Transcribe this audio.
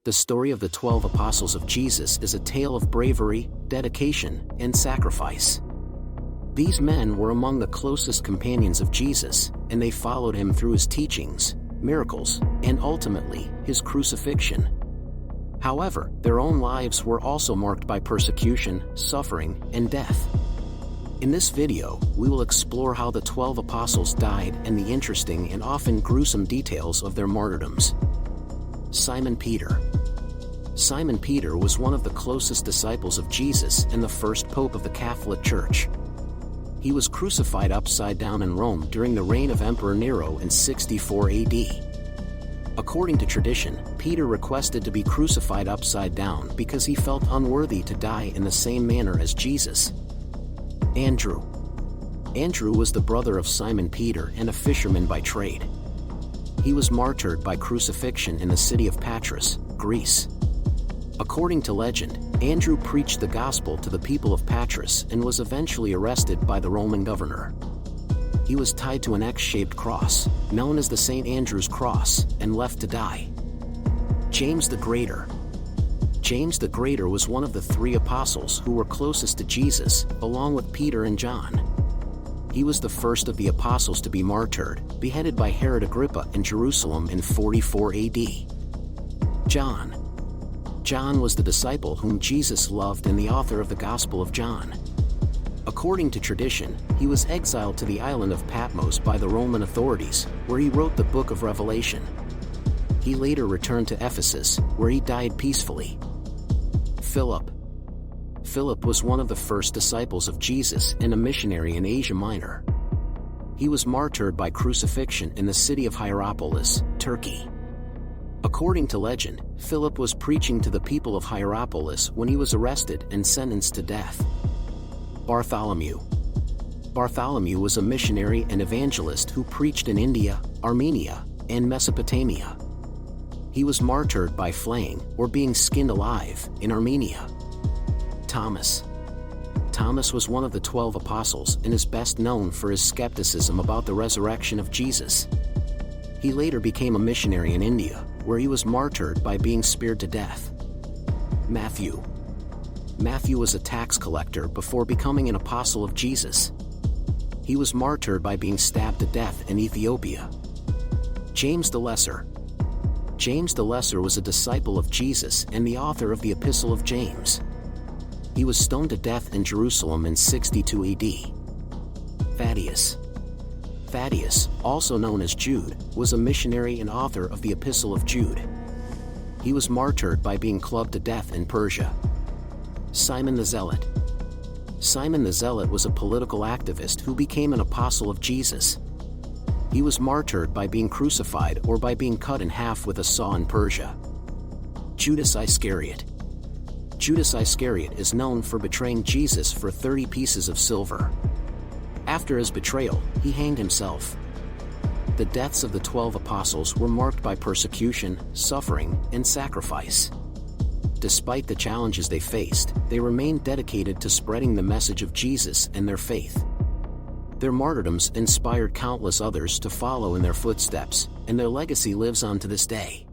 The story of the 12 apostles of Jesus is a tale of bravery, dedication, and sacrifice. These men were among the closest companions of Jesus, and they followed him through his teachings, miracles, and ultimately, his crucifixion. However, their own lives were also marked by persecution, suffering, and death. In this video, we will explore how the 12 apostles died and the interesting and often gruesome details of their martyrdoms. Simon Peter. Simon Peter was one of the closest disciples of Jesus and the first pope of the Catholic Church. He was crucified upside down in Rome during the reign of Emperor Nero in 64 AD. According to tradition, Peter requested to be crucified upside down because he felt unworthy to die in the same manner as Jesus. Andrew. Andrew was the brother of Simon Peter and a fisherman by trade. He was martyred by crucifixion in the city of Patras, Greece. According to legend, Andrew preached the gospel to the people of Patras and was eventually arrested by the Roman governor. He was tied to an X-shaped cross, known as the St. Andrew's Cross, and left to die. James the Greater. James the Greater was one of the 3 apostles who were closest to Jesus, along with Peter and John. He was the first of the apostles to be martyred, beheaded by Herod Agrippa in Jerusalem in 44 AD. John. John was the disciple whom Jesus loved and the author of the Gospel of John. According to tradition, he was exiled to the island of Patmos by the Roman authorities, where he wrote the book of Revelation. He later returned to Ephesus, where he died peacefully. Philip. Philip was one of the first disciples of Jesus and a missionary in Asia Minor. He was martyred by crucifixion in the city of Hierapolis, Turkey. According to legend, Philip was preaching to the people of Hierapolis when he was arrested and sentenced to death. Bartholomew. Bartholomew was a missionary and evangelist who preached in India, Armenia, and Mesopotamia. He was martyred by flaying or being skinned alive in Armenia. Thomas. Thomas was one of the 12 apostles and is best known for his skepticism about the resurrection of Jesus. He later became a missionary in India, where he was martyred by being speared to death. Matthew. Matthew was a tax collector before becoming an apostle of Jesus. He was martyred by being stabbed to death in Ethiopia. James the Lesser. James the Lesser was a disciple of Jesus and the author of the Epistle of James. He was stoned to death in Jerusalem in 62 AD. Thaddeus. Thaddeus, also known as Jude, was a missionary and author of the Epistle of Jude. He was martyred by being clubbed to death in Persia. Simon the Zealot. Simon the Zealot was a political activist who became an apostle of Jesus. He was martyred by being crucified or by being cut in half with a saw in Persia. Judas Iscariot. Judas Iscariot is known for betraying Jesus for 30 pieces of silver. After his betrayal, he hanged himself. The deaths of the 12 apostles were marked by persecution, suffering, and sacrifice. Despite the challenges they faced, they remained dedicated to spreading the message of Jesus and their faith. Their martyrdoms inspired countless others to follow in their footsteps, and their legacy lives on to this day.